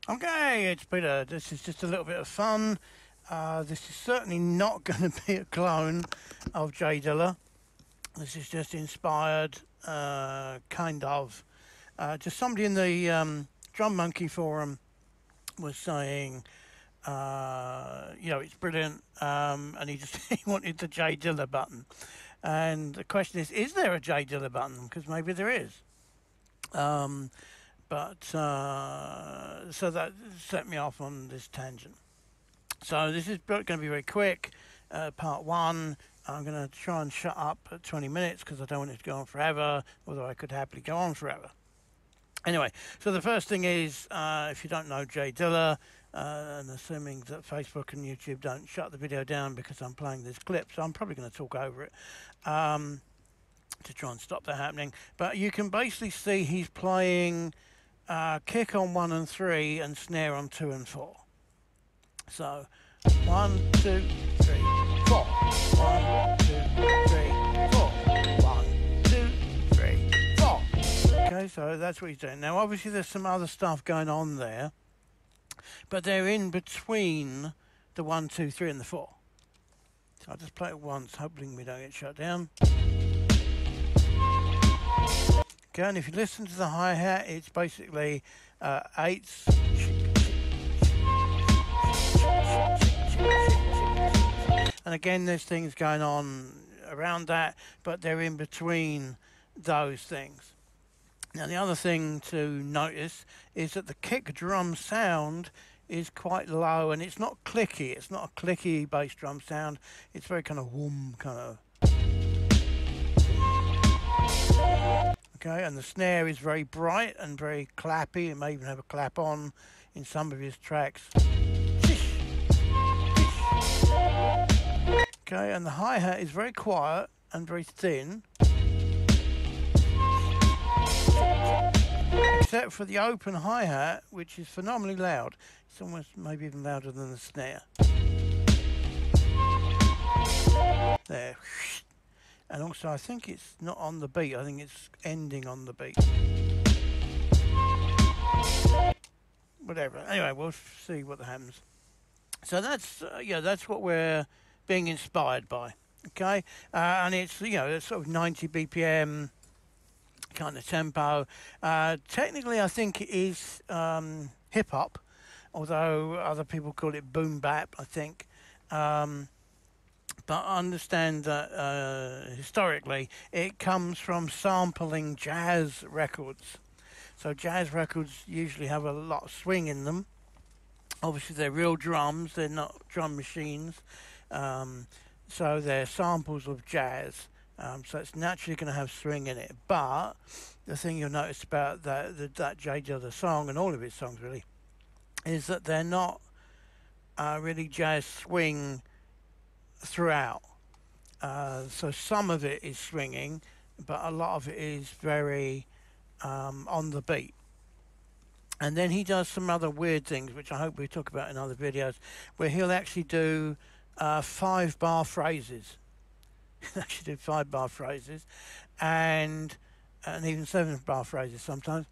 Okay, it's Peter. This is just a little bit of fun. This is certainly not going to be a clone of Jey Dilla. This is just inspired, kind of. Just somebody in the Drum Monkey forum was saying, it's brilliant, and he wanted the Jey Dilla button. And the question is there a Jey Dilla button? Because maybe there is. So that set me off on this tangent. So this is going to be very quick. Part one. I'm going to try and shut up at 20 minutes because I don't want it to go on forever, although I could happily go on forever. Anyway, so the first thing is, if you don't know Jey Dilla, and assuming that Facebook and YouTube don't shut the video down because I'm playing this clip, so I'm probably going to talk over it to try and stop that happening. But you can basically see he's playing kick on 1 and 3 and snare on 2 and 4. So 1, 2, 3, 4. 1, 2, 3, 4. 1, 2, 3, 4. Okay, so that's what he's doing. Now, obviously, there's some other stuff going on there, but they're in between the 1, 2, 3, and the 4. So I'll just play it once, hoping we don't get shut down. Okay, and if you listen to the hi-hat, it's basically 8s. And again, there's things going on around that, but they're in between those things. Now, the other thing to notice is that the kick drum sound is quite low, and it's not clicky. It's not a clicky bass drum sound. It's very kind of whoom, kind of. Okay, and the snare is very bright and very clappy. It may even have a clap on in some of his tracks. Okay, and the hi-hat is very quiet and very thin, except for the open hi-hat, which is phenomenally loud. It's almost maybe even louder than the snare. There. And also, I think it's not on the beat. I think it's ending on the beat. Whatever. Anyway, we'll see what happens. So that's what we're being inspired by. Okay, and it's it's sort of 90 BPM kind of tempo. Technically, I think it is hip hop, although other people call it boom bap, I think. But understand that historically it comes from sampling jazz records. So jazz records usually have a lot of swing in them. Obviously they're real drums, they're not drum machines. So they're samples of jazz. So it's naturally going to have swing in it. But the thing you'll notice about that Jey Dilla song, and all of his songs really, is that they're not really jazz swing throughout. So some of it is swinging, but a lot of it is very on the beat. And then he does some other weird things, which I hope we talk about in other videos, where he'll actually do 5-bar phrases. He'll actually do 5-bar phrases, and even 7-bar phrases sometimes.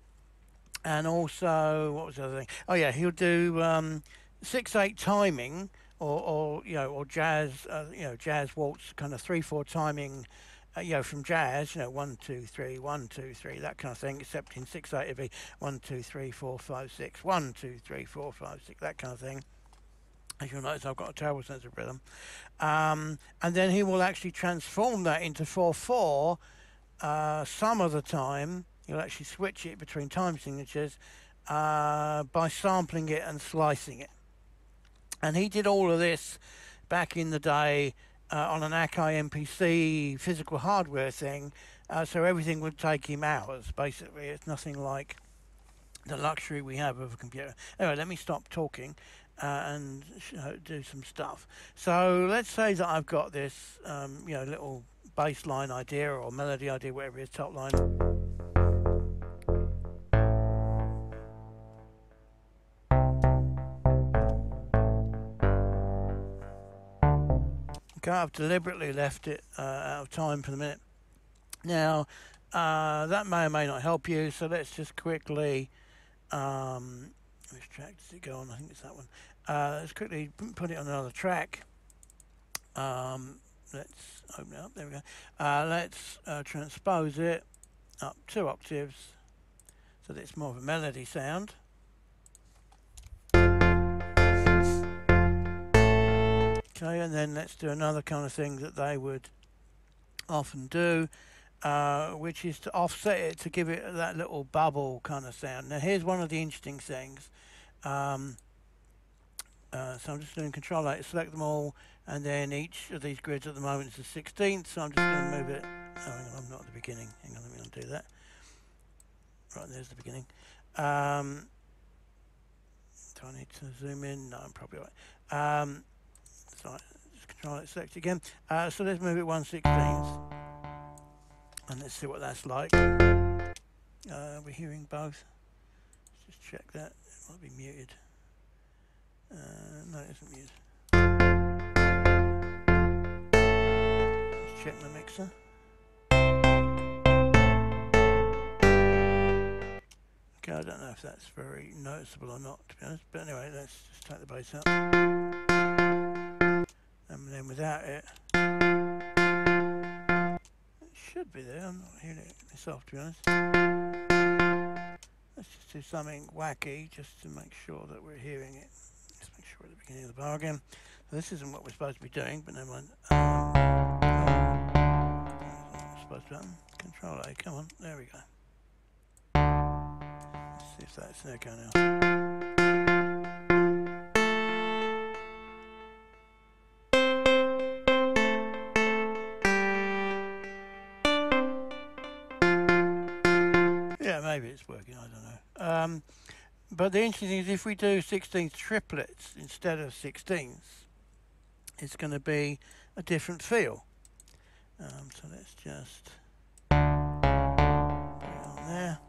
And also, what was the other thing? Oh yeah, he'll do 6/8 timing, or jazz, jazz waltz, kind of 3/4 timing, from jazz, 1 2 3 1 2 3, that kind of thing. Except in 6/8 it'd be 1 2 3 4 5 6 1 2 3 4 5 6, that kind of thing. As you'll notice, I've got a terrible sense of rhythm. And then he will actually transform that into 4/4 some of the time. He'll actually switch it between time signatures by sampling it and slicing it. And he did all of this back in the day on an Akai MPC physical hardware thing, so everything would take him hours, basically. It's nothing like the luxury we have of a computer. Anyway, let me stop talking and do some stuff. So let's say that I've got this little bass line idea or melody idea, whatever it is, top line. Okay, I've deliberately left it out of time for the minute. Now, that may or may not help you, so let's just quickly let's track does it go on? I think it's that one. Let's quickly put it on another track. Let's open it up. There we go. Let's transpose it up 2 octaves so that it's more of a melody sound. Okay, and then let's do another kind of thing that they would often do, which is to offset it to give it that little bubble kind of sound. Now here's one of the interesting things. So I'm just doing Control 8, select them all, and then each of these grids at the moment is a 16th, so I'm just going to move it. Oh, hang on, I'm not at the beginning. Hang on, let me undo that. Right, there's the beginning. Do I need to zoom in? No, I'm probably right. So just Control 8, select again. So let's move it 1/16, and let's see what that's like. We're hearing both. Let's just check that. It might be muted. No, it isn't muted. Let's check the mixer. Okay, I don't know if that's very noticeable or not, to be honest. But anyway, let's just take the bass out. And then without it, it should be there. I'm not hearing it myself, to be honest. Let's just do something wacky just to make sure that we're hearing it. Let's make sure we're at the beginning of the bar again. So this isn't what we're supposed to be doing, but never mind. Supposed to Control A, come on, there we go. Let's see if that's there now. Yeah, maybe it's working, I don't know. But the interesting thing is if we do 16th triplets instead of 16ths, it's going to be a different feel. So let's just put it on there.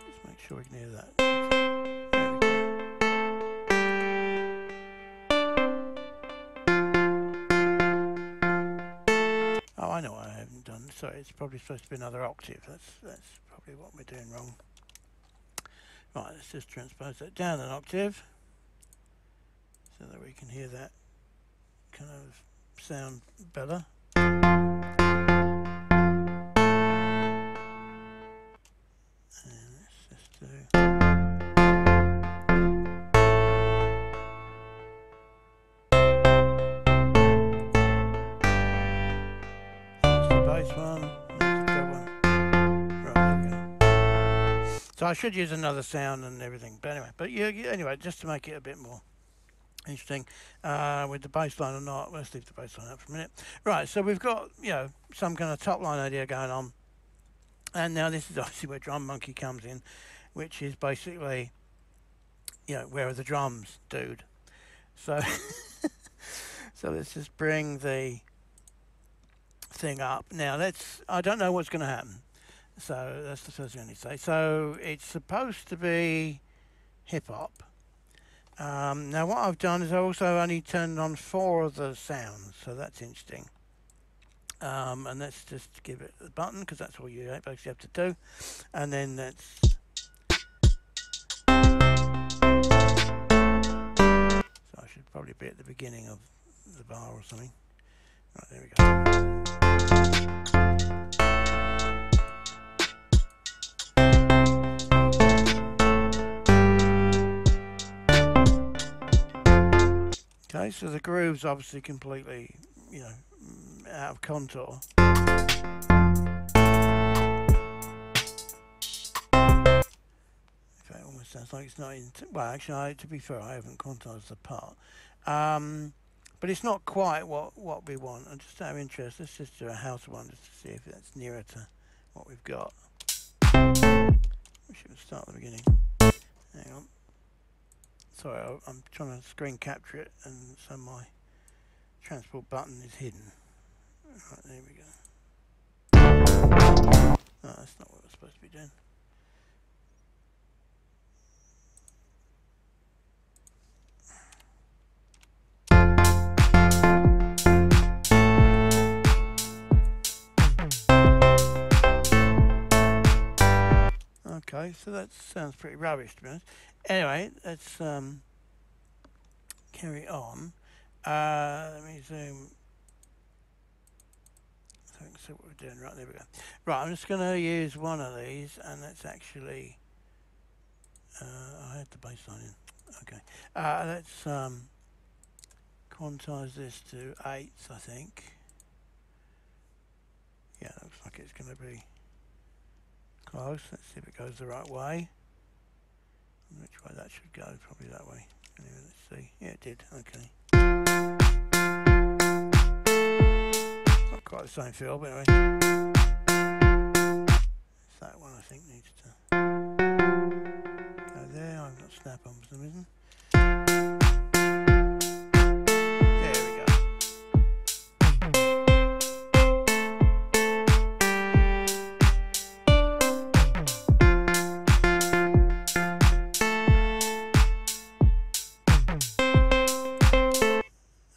Just make sure we can hear that. I know what I haven't done. Sorry, it's probably supposed to be another octave. That's probably what we're doing wrong. Right, let's just transpose that down an octave so that we can hear that kind of sound better. And let's just do. So I should use another sound and everything, but anyway, just to make it a bit more interesting, with the bass line or not, let's leave the bass line up for a minute. Right, so we've got, some kind of top line idea going on, and now this is obviously where Drum Monkey comes in, which is basically, where are the drums, dude? So, so let's just bring the thing up. Now I don't know what's going to happen. So that's the first thing I need to say. So it's supposed to be hip-hop. Now what I've done is I also only turned on 4 of the sounds, so that's interesting. And let's just give it a button, because that's all you basically have to do. And then let's... So I should probably be at the beginning of the bar or something. Right, there we go. Okay, so the groove's obviously completely, out of contour. If it almost sounds like it's not in. Well, actually, to be fair, I haven't quantized the part. But it's not quite what we want. And just out of interest, let's just do a house one just to see if that's nearer to what we've got. We should start at the beginning. Hang on. Sorry, I'm trying to screen capture it, and so my transport button is hidden. Right, there we go. No, that's not what we're supposed to be doing. Okay, so that sounds pretty rubbish to be honest. Anyway, let's carry on. Let me zoom. So we can see what we're doing. Right, there we go. Right, I'm just going to use one of these, and let's actually. I had the bass line in. Okay, let's quantize this to 8s, I think. Yeah, looks like it's going to be close. Let's see if it goes the right way. Which way that should go? Probably that way. Anyway, let's see. Yeah, it did. Okay. Not quite the same feel, but anyway. It's that one I think needs to go there. I've got snap on for some reason. There we go.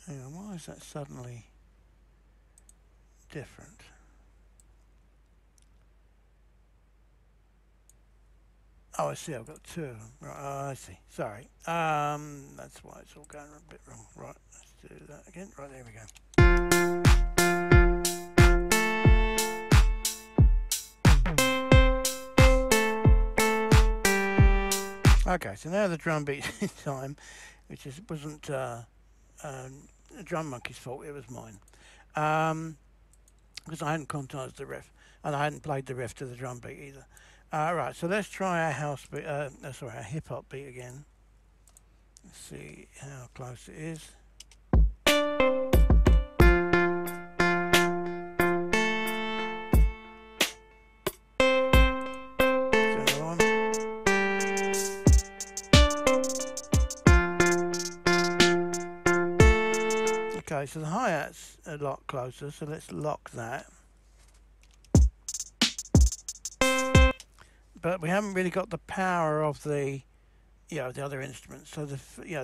Hang on, why is that suddenly different? Oh, I see. I've got 2 of them. Right. Oh, I see. Sorry. That's why it's all going a bit wrong. Right. Let's do that again. Right. There we go. Okay. So now the drum beat this time, which wasn't a Drum Monkey's fault. It was mine, because I hadn't quantized the riff and I hadn't played the riff to the drum beat either. Right, so let's try our house beat, sorry, our hip hop beat again. Let's see how close it is. Another one. Okay, so the hi-hat's a lot closer, so let's lock that. But we haven't really got the power of the, the other instruments. So the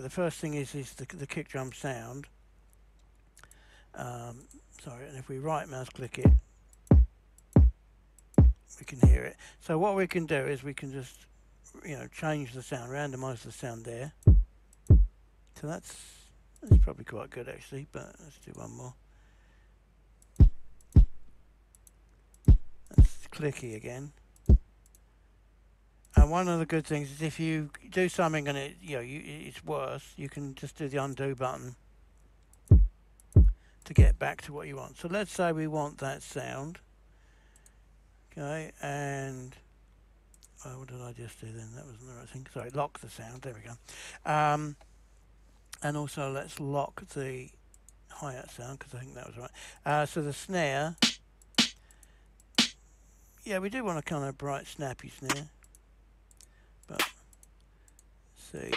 first thing is the kick drum sound. Sorry, and if we right mouse click it, we can hear it. So what we can do is we can just, change the sound, randomize the sound there. So that's probably quite good actually. But let's do one more. That's clicky again. And one of the good things is if you do something and it's worse, you can just do the undo button to get back to what you want. So let's say we want that sound. Okay, and what did I just do then? That wasn't the right thing. Sorry, lock the sound. There we go. And also let's lock the hi-hat sound because I think that was right. So the snare. Yeah, we do want a kind of bright, snappy snare. But see,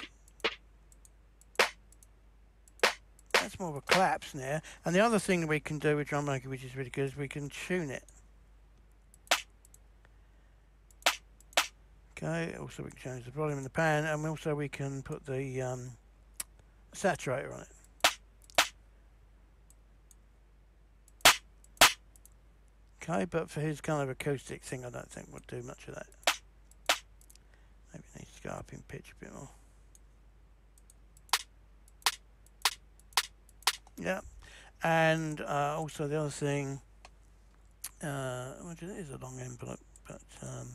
that's more of a clap snare. And the other thing we can do with Drum Monkey, which is really good, is we can tune it. Okay. Also, we can change the volume in the pan, and also we can put the saturator on it. Okay, but for his kind of acoustic thing, I don't think we'll do much of that. Maybe it needs to go up in pitch a bit more. Yeah, and also the other thing, it is a long envelope, but I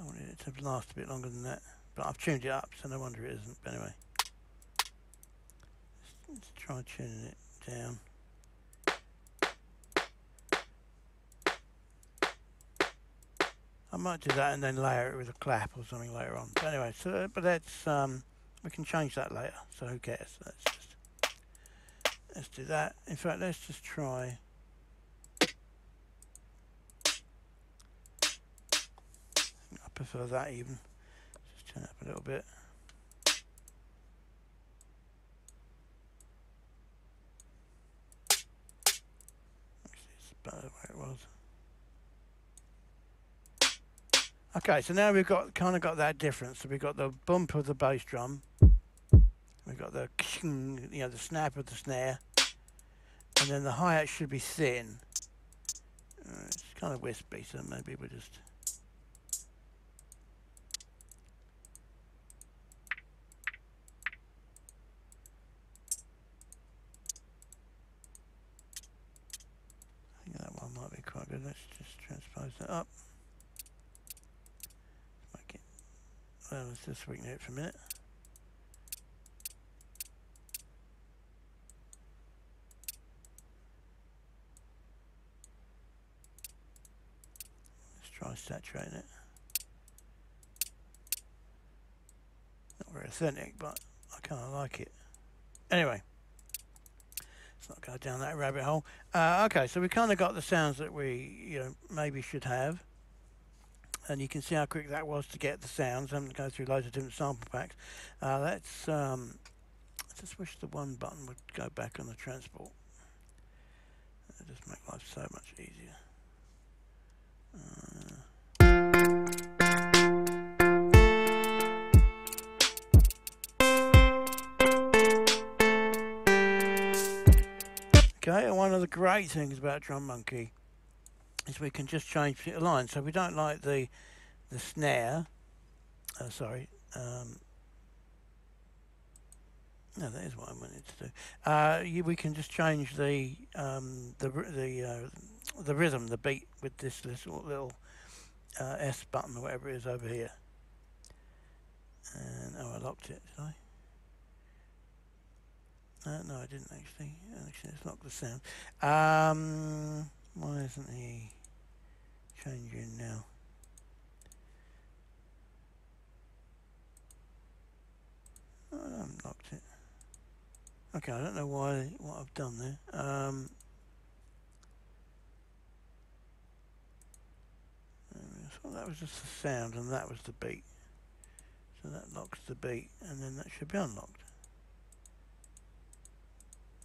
wanted it to last a bit longer than that. But I've tuned it up, so no wonder it isn't. But anyway, let's try tuning it down. I might do that and then layer it with a clap or something later on. But anyway, so but that's we can change that later. So who cares? Let's do that. In fact, let's just try. I prefer that even. Just turn it up a little bit. Actually, it's better where it was. Okay, so now we've got that difference. So we've got the bump of the bass drum, we've got the the snap of the snare, and then the hi-hat should be thin. It's kind of wispy, so maybe we'll just let's just transpose that up. Make it, well, let's just weaken it for a minute. Let's try saturating it. Not very authentic, but I kind of like it. Anyway, let's not go down that rabbit hole. Okay, so we kind of got the sounds that we, maybe should have. And you can see how quick that was to get the sounds. I'm going to go through loads of different sample packs. Let's just wish the one button would go back on the transport. It'll just make life so much easier. Okay, and one of the great things about Drum MOnkey is we can just change the line. So we don't like the snare. No, that is what I wanted to do. We can just change the rhythm, the beat, with this little S button or whatever it is over here. And I locked it, did I? No, I didn't actually. Actually, it's locked the sound. Why isn't he changing now? Oh, I haven't locked it. Okay, I don't know what I've done there. So that was just the sound, and that was the beat. So that locks the beat, and then that should be unlocked.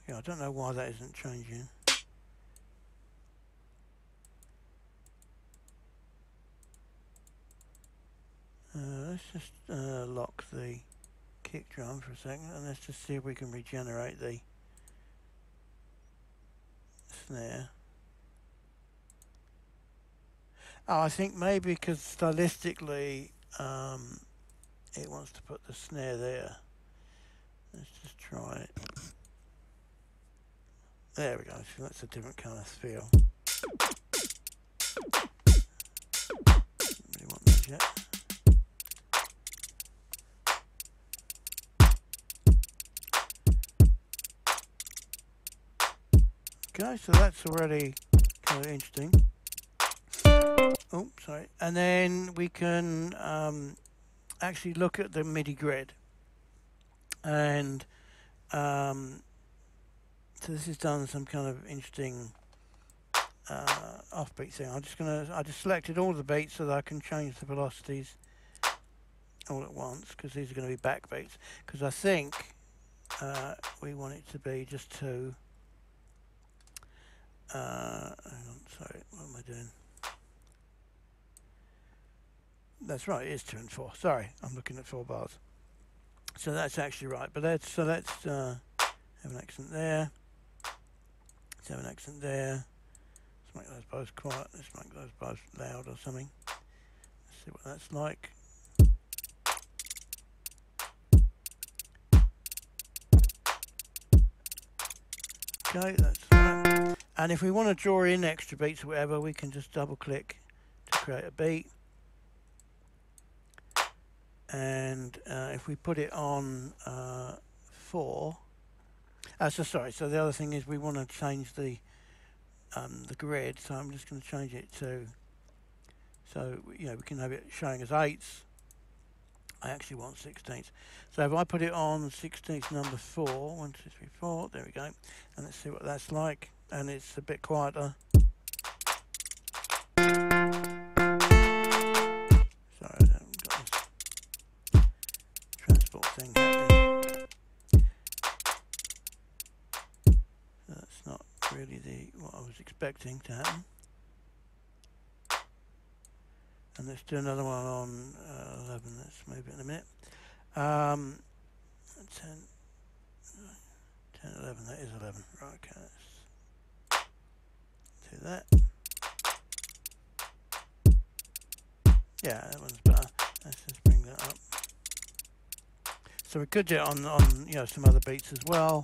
Yeah, I don't know why that isn't changing. Let's just lock the kick drum for a second, and let's just see if we can regenerate the snare. Oh, I think maybe because stylistically it wants to put the snare there. Let's just try it. There we go, so that's a different kind of feel. Don't really want those yet. Okay, so that's already kind of interesting. Oh, sorry. And then we can actually look at the MIDI grid. And so this has done some kind of interesting offbeat thing. I just selected all the beats so that I can change the velocities all at once, because these are going to be back beats. Because I think we want it to be just two. Hang on, sorry, what am I doing? That's right, it is 2 and 4. Sorry, I'm looking at 4 bars. So that's actually right. But let's have an accent there. Let's have an accent there. Let's make those both quiet. Let's make those both loud or something. Let's see what that's like. Okay, that's right. And if we want to draw in extra beats or whatever, we can just double click to create a beat. And if we put it on 4, so the other thing is we want to change the grid. So I'm just going to change it to, so we can have it showing as 8s. I actually want 16ths. So if I put it on 16th number 4, 1, 2, 3, 4, there we go. And let's see what that's like. And it's a bit quieter. Sorry, I haven't got this transport thing happening. That's not really what I was expecting to happen. And let's do another one on 11. Let's move it in a minute. 10, 11. That is 11. Right. Okay. Let's do that. Yeah, that one's better. Let's just bring that up. So we could do it on some other beats as well.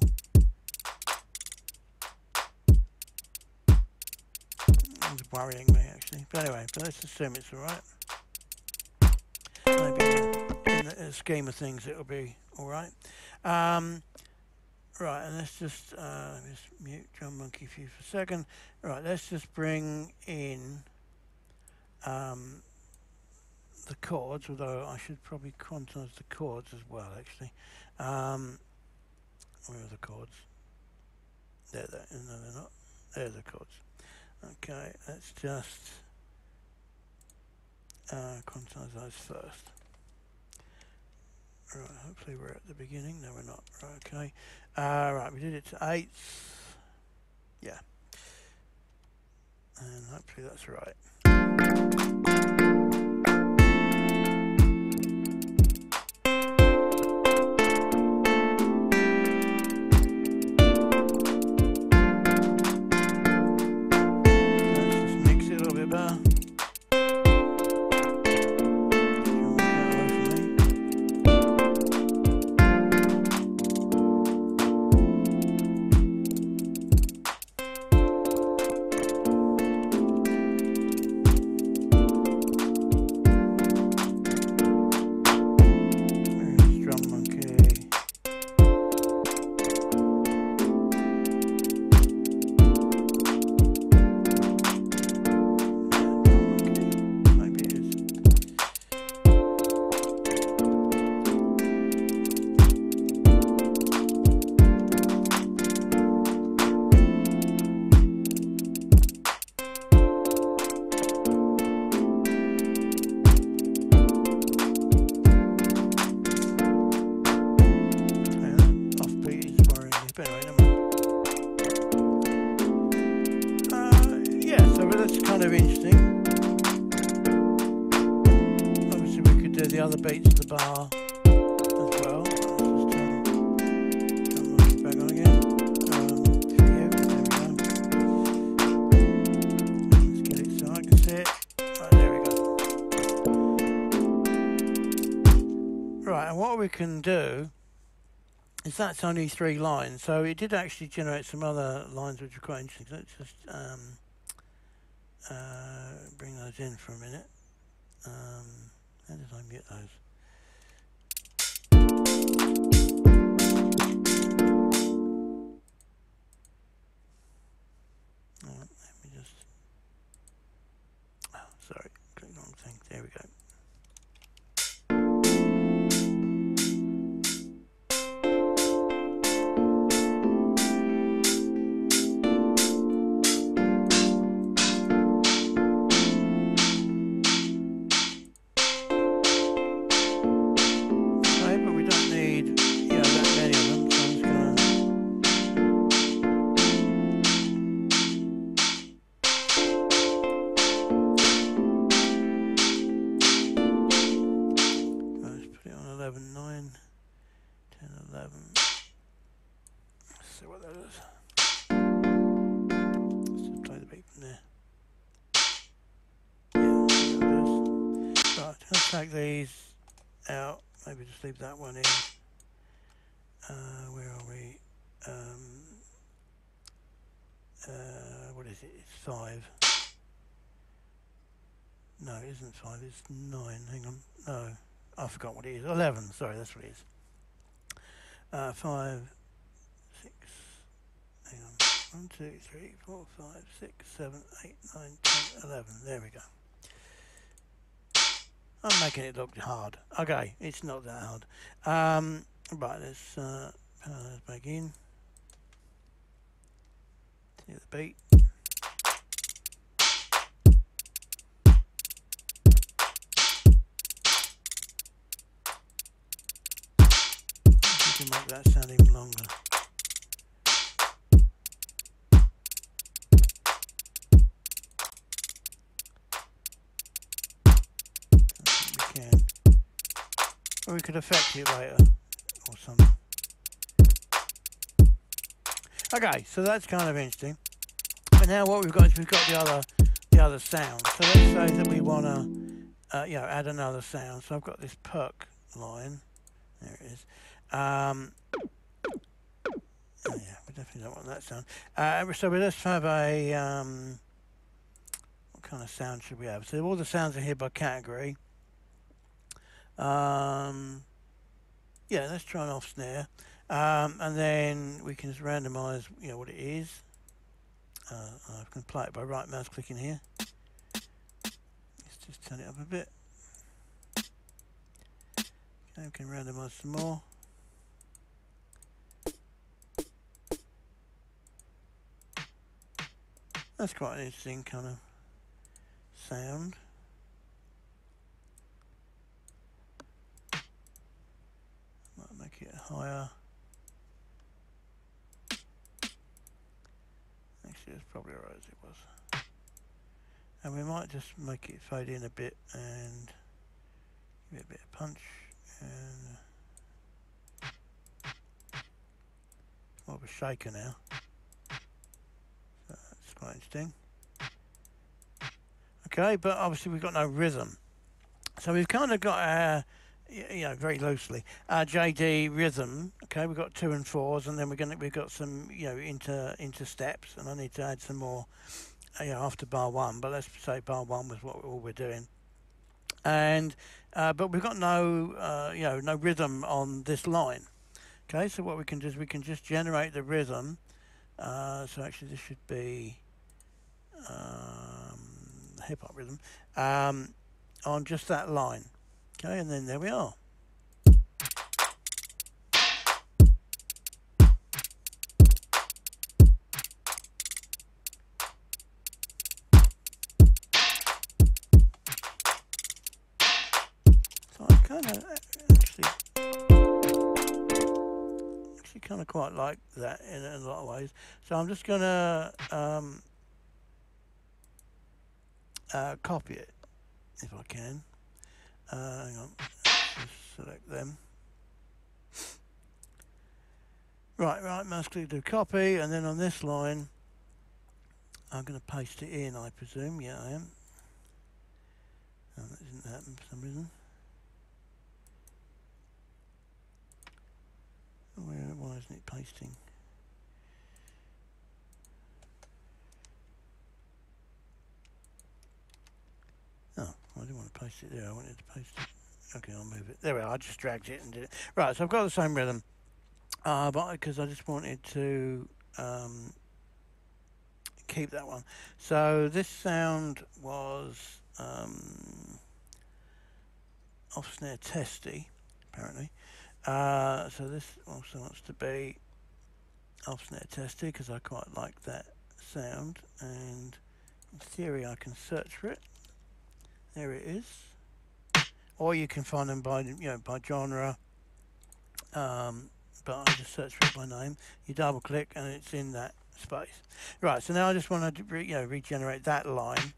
There's a worrying me actually. But anyway, but let's assume it's alright. Maybe in the scheme of things it'll be alright. Right, and let's just mute Drum MOnkey for you for a second. Right, let's just bring in the chords, although I should probably quantize the chords as well actually. Where are the chords? There, no they're not. There's the chords. Okay, let's just quantize those first. Right, hopefully we're at the beginning. No, we're not. Right, okay. Right, we did it to 8ths. Yeah. And hopefully that's right. Let's just mix it a little bit better. Other beats of the bar as well. Let's just back on again. There we go. Let's get it so I can see it. Right, there we go. Right, and what we can do is that's only 3 lines, so it did actually generate some other lines which are quite interesting. So let's just bring those in for a minute. How did I mute those? Let me just... Oh, sorry, clicked the wrong thing. There we go. Take these out, maybe just leave that one in. Where are we? What is it? It's 5. No, it isn't 5, it's 9. Hang on. No, I forgot what it is. 11, sorry, that's what it is. 5, 6, hang on. 1, 2, 3, 4, 5, 6, 7, 8, 9, 10, 11. There we go. I'm making it look hard. Okay, it's not that hard. Right, let's power those back in. See the beat. You can make that sound even longer. Or we could affect it later or something. Okay, so that's kind of interesting. But now what we've got is we've got the other sound. So let's say that we want to add another sound. So I've got this perk line. There it is. Oh yeah, we definitely don't want that sound. So let's have a kind of sound should we have? So all the sounds are here by category. Yeah, let's try an off snare, and then we can just randomize, you know, what it is. I can play it by right mouse clicking here. Let's just turn it up a bit. Okay, we can randomize some more. That's quite an interesting kind of sound. Might make it higher. Actually, it's probably alright as it was. And we might just make it fade in a bit and give it a bit of punch. And it's more of a shaker now. So that's quite interesting. Okay, but obviously we've got no rhythm. So we've kind of got our, you know, very loosely, our Jey Dee rhythm. Okay, we've got 2 and 4s, and then we've got some, you know, into steps, and I need to add some more, you know, after bar 1. But let's say bar 1 was all we're doing, and but we've got no, you know, no rhythm on this line. Okay, so what we can do is we can just generate the rhythm. So actually, this should be hip hop rhythm on just that line. Okay, and then there we are. So I kind of actually kind of quite like that in a lot of ways. So I'm just gonna copy it if I can. Hang on, just select them. Right mouse click to copy, and then on this line I'm going to paste it in, I presume. Yeah, I am. No, that didn't happen for some reason. Why isn't it pasting? Oh, I didn't want to paste it there. I wanted to paste it. Okay, I'll move it. There we are. I just dragged it and did it. Right, so I've got the same rhythm, but because I just wanted to keep that one. So this sound was off snare testy, apparently. So this also wants to be off snare testy because I quite like that sound, and in theory I can search for it. There it is. Or you can find them by, you know, by genre. But I just search for it by name. You double click and it's in that space. Right. So now I just want to, you know, regenerate that line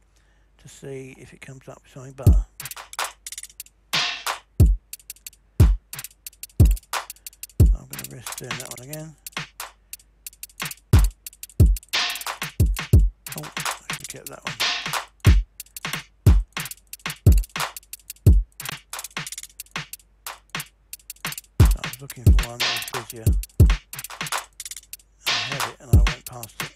to see if it comes up with something better. So I'm going to risk doing that one again. Oh, I should have kept that one. Looking for one that was busier. I had it and I went past it.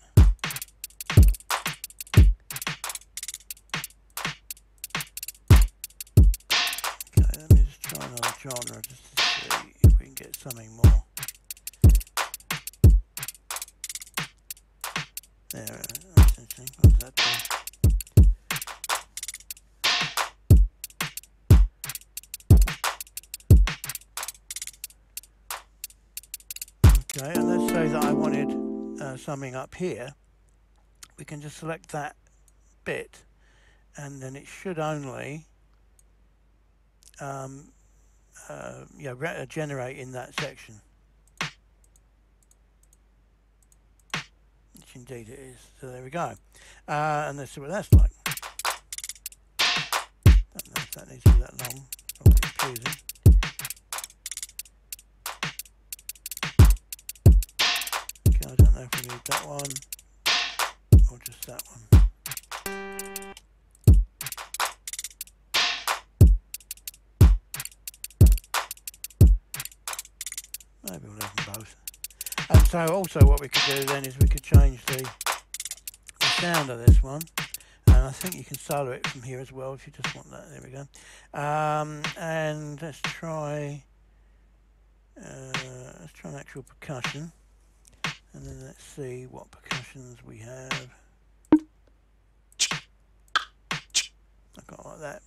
Okay, let me just try another genre just to see if we can get something more. There, that's interesting. What does that do? Okay, and let's say that I wanted something up here. We can just select that bit, and then it should only generate in that section. Which indeed it is. So there we go. And let's see what that's like. Don't know if that needs to be that long. Probably confusing. I don't know if we need that one or just that one. Maybe we'll have them both. And so also what we could do then is we could change the sound of this one, and And I think you can solo it from here as well if you just want that. There we go. And let's try an actual percussion, and then let's see what percussions we have. I got like that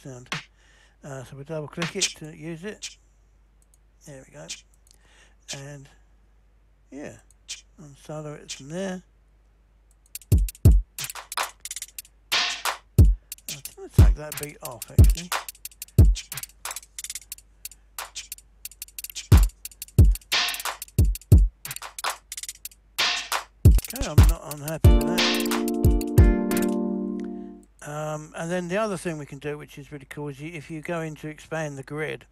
sound. So we double click it to use it. There we go. And yeah, and solo it from there. I'm going to take that beat off actually. Okay, I'm not unhappy with that. And then the other thing we can do, which is really cool, is if you go in to expand the grid,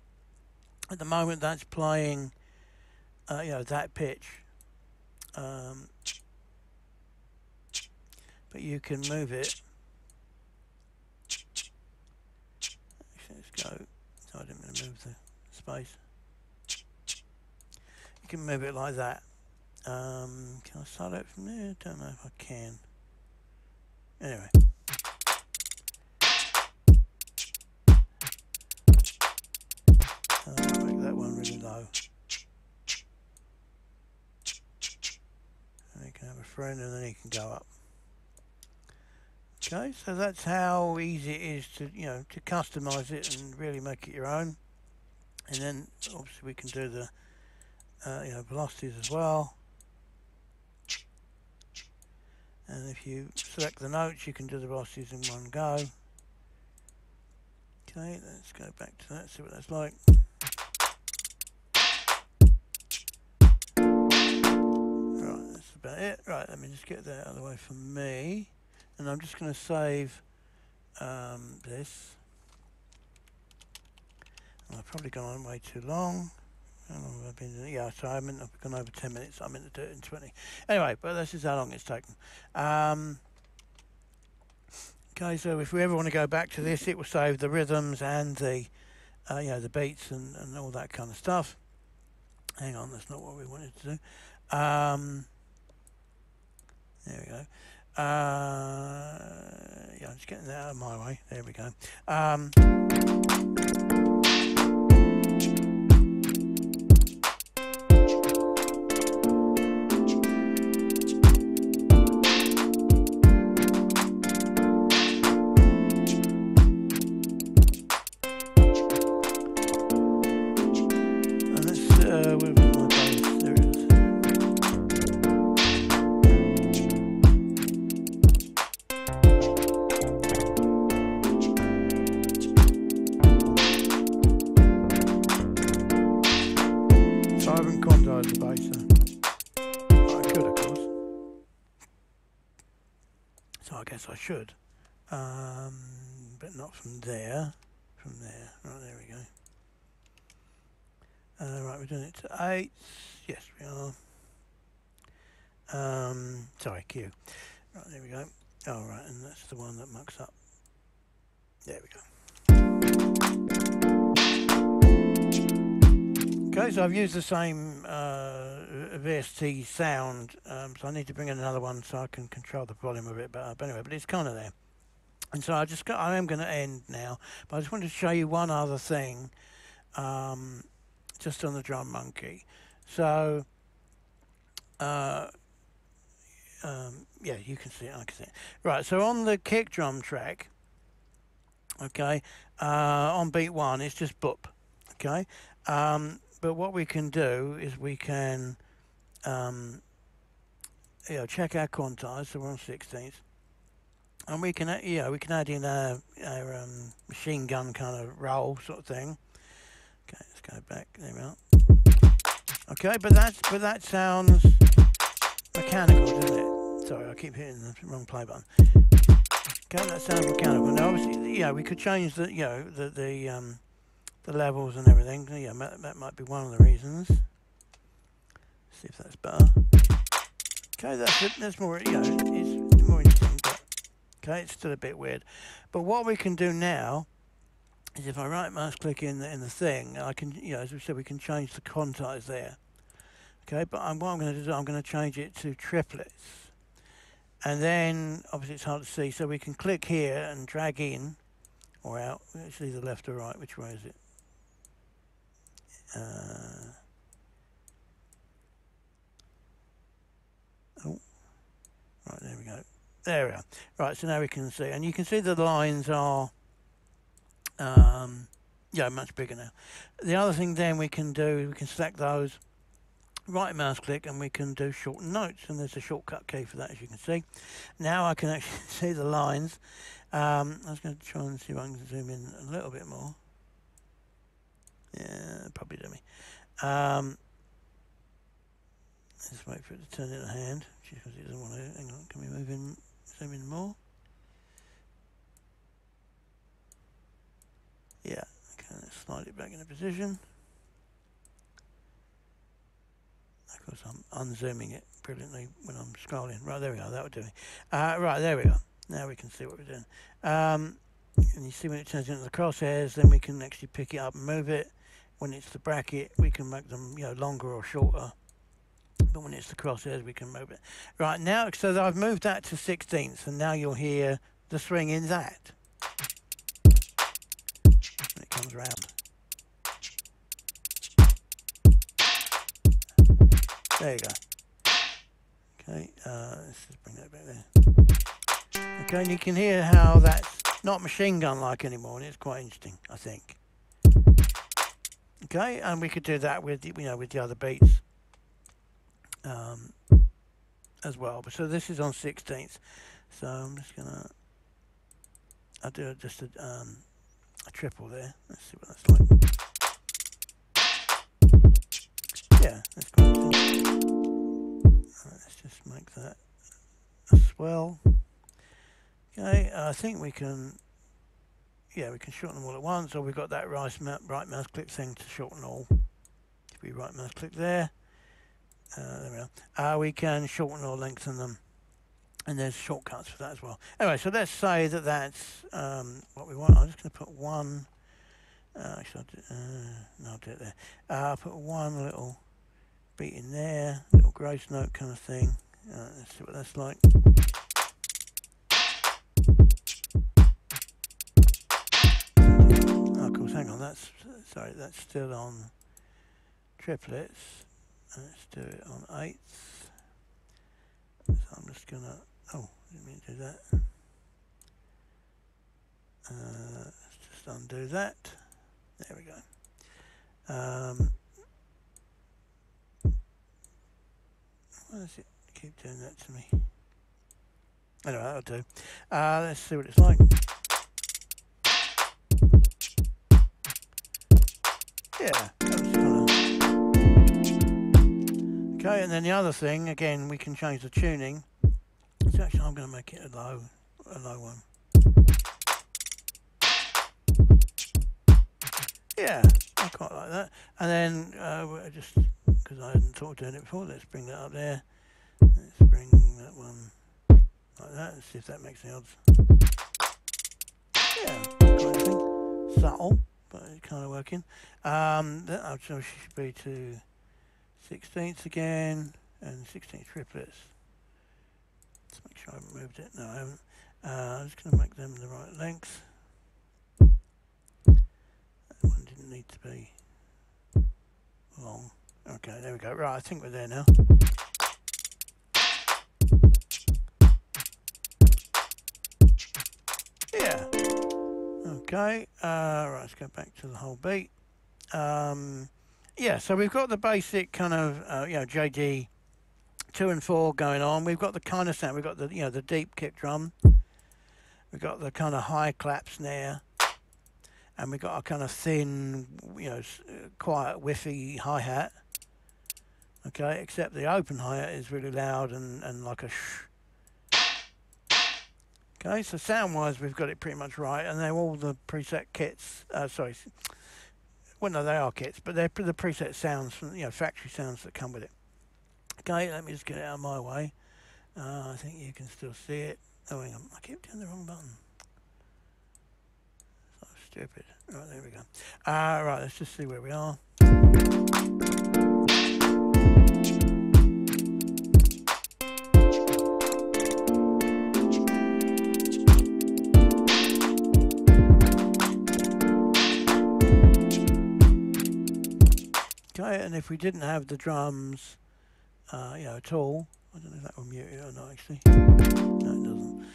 at the moment that's playing, you know, that pitch. But you can move it. Actually, let's go. So I didn't want to move the space. You can move it like that. Can I start it from there? Don't know if I can. Anyway. I'll make that one really low. And you can have a friend and then he can go up. Okay, so that's how easy it is to, you know, to customize it and really make it your own. And then obviously we can do the you know, velocities as well. And if you select the notes, you can do the velocities in one go. Okay, let's go back to that, see what that's like. Right, that's about it. Right, let me just get that out of the way for me. And I'm just going to save this. I've probably gone on way too long. How long have I been doing? Yeah, so I've gone over 10 minutes. I meant to do it in 20. Anyway, but this is how long it's taken. Okay, so if we ever want to go back to this, it will save the rhythms and the, you know, the beats and all that kind of stuff. Hang on, that's not what we wanted to do. There we go. Yeah, I'm just getting that out of my way. There we go. I should, but not from there. From there, right, there we go. Right, we're doing it to 8. Yes, we are. Sorry, Q. Right, there we go. Oh, right, and that's the one that mucks up. There we go. Okay, so I've used the same VST sound, so I need to bring in another one so I can control the volume a bit better. But anyway, but it's kind of there. And so I am going to end now, but I just wanted to show you one other thing, just on the Drum Monkey. So, yeah, you can see it, I can see it. Right, so on the kick drum track, okay, on beat 1, it's just boop, okay. But what we can do is we can, you know, check our quantize, so we're on 16th, and we can, you know, we can add in our machine gun kind of roll sort of thing. Okay, let's go back. There we are. Okay, but that sounds mechanical, doesn't it? Sorry, I keep hitting the wrong play button. Okay, that sounds mechanical. Now, obviously, you know, we could change the, you know, the levels and everything. Yeah, that might be one of the reasons. See if that's better. Okay, that's more, you know, it's more interesting, but okay, it's still a bit weird. But what we can do now is if I right mouse click in the thing, I can, you know, as we said, we can change the quantize there. Okay, but what I'm going to do, I'm going to change it to triplets. And then, obviously it's hard to see, so we can click here and drag in or out. It's either left or right. Which way is it? Oh, right, there we go. There we are. Right, so now we can see. And you can see the lines are, yeah, much bigger now. The other thing then we can do, we can select those, right mouse click, and we can do shorten notes, and there's a shortcut key for that, as you can see. Now I can actually see the lines. I was going to try and see if I can zoom in a little bit more. Yeah, probably do me. Let's wait for it to turn in a hand, because it doesn't want to. Hang on, can we move in, zoom in more? Yeah, okay, let's slide it back into position. Of course, I'm unzooming it brilliantly when I'm scrolling. Right, there we go, that would do it. Right, there we go. Now we can see what we're doing. And you see when it turns into the crosshairs, then we can actually pick it up and move it. When it's the bracket, we can make them, you know, longer or shorter. But when it's the crosshairs, we can move it. Right, now, so I've moved that to 16ths, and now you'll hear the swing in that. When it comes round. There you go. Okay, let's just bring that back there. Okay, and you can hear how that's not machine gun-like anymore, and it's quite interesting, I think. Okay, and we could do that with, you know, with the other beats as well. But so this is on 16th. So I'm just gonna, I'll do just a triple there. Let's see what that's like. Yeah, that's quite cool. Let's just make that a swell. Okay, I think we can, yeah, we can shorten them all at once, or we've got that right mouse click thing to shorten all. If we right mouse click there, there we are. We can shorten or lengthen them, and there's shortcuts for that as well. Anyway, so let's say that that's what we want. I'm just going to put one, actually, no, I'll do it there. I'll put one little beat in there, little grace note kind of thing. Let's see what that's like. Oh, of course, hang on, that's, sorry, that's still on triplets. Let's do it on eighths. So I'm just gonna, oh, didn't mean to do that. Let's just undo that. There we go. Why does it keep doing that to me? Anyway, that'll do. Let's see what it's like. Yeah, that was kinda... Okay, and then the other thing, again, we can change the tuning. So actually, I'm going to make it a low one. Yeah, I quite like that. And then, just because I hadn't thought of doing it before, let's bring that up there. Let's bring that one like that and see if that makes any odds. Yeah, kind of thing. Subtle, but it's kind of working. That actually should be to 16ths again, and 16th triplets. Let's make sure I haven't moved it. No, I haven't. I'm just going to make them the right length. That one didn't need to be long. Okay, there we go. Right, I think we're there now. Yeah. Okay. Right, let's go back to the whole beat. Yeah, so we've got the basic kind of, you know, Jey Dee 2 and 4 going on. We've got the kind of sound. We've got the, you know, the deep kick drum. We've got the kind of high clap snare, and we've got a kind of thin, you know, quiet, whiffy hi-hat. Okay, except the open hi-hat is really loud and like a shh. Okay, so sound-wise, we've got it pretty much right, and they're all the preset kits. Sorry. Well, no, they are kits, but they're the preset sounds from, you know, factory sounds that come with it. Okay, let me just get it out of my way. I think you can still see it. Oh, hang on, I keep doing the wrong button. So stupid. Right, there we go. Right, let's just see where we are. if we didn't have the drums, you know, at all, I don't know if that will mute it or not actually. No, it doesn't.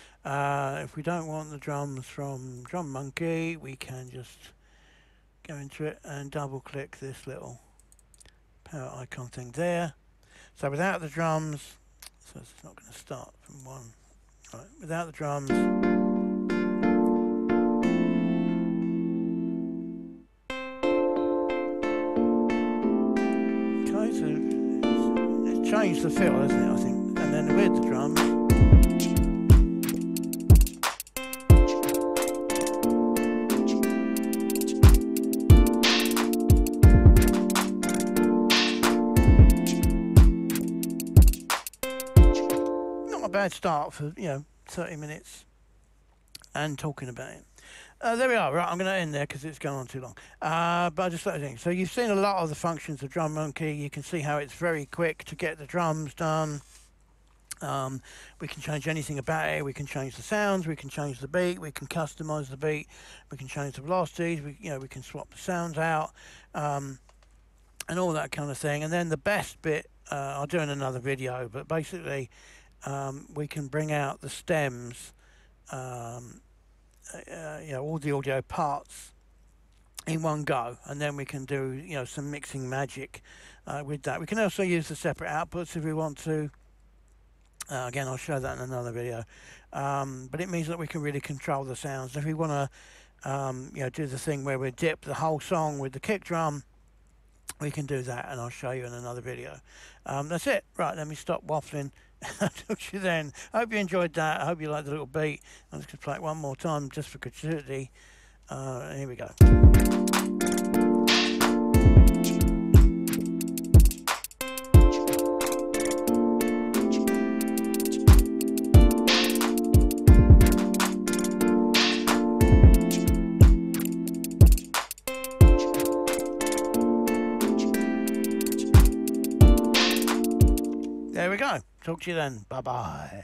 If we don't want the drums from Drum Monkey, we can just go into it and double click this little power icon thing there. So without the drums, so it's not going to start from one. Right, without the drums. Okay, so it's changed the feel, hasn't it, I think. And then with the drums. Bad start for, you know, 30 minutes and talking about it. There we are. Right, I'm going to end there because it's going on too long. But I just like to think. So you've seen a lot of the functions of Drum Monkey. You can see how it's very quick to get the drums done. We can change anything about it. We can change the sounds. We can change the beat. We can customize the beat. We can change the velocities. We can swap the sounds out, and all that kind of thing. And then the best bit, I'll do in another video. But basically, we can bring out the stems, you know, all the audio parts in one go, and then we can do, you know, some mixing magic with that. We can also use the separate outputs if we want to. Again, I'll show that in another video. But it means that we can really control the sounds. If we want to, you know, do the thing where we dip the whole song with the kick drum, we can do that, and I'll show you in another video. That's it. Right, let me stop waffling. I'll talk to you then. I hope you enjoyed that. I hope you liked the little beat. I'm just going to play it one more time just for gratuity. Here we go. There we go. Talk to you then. Bye-bye.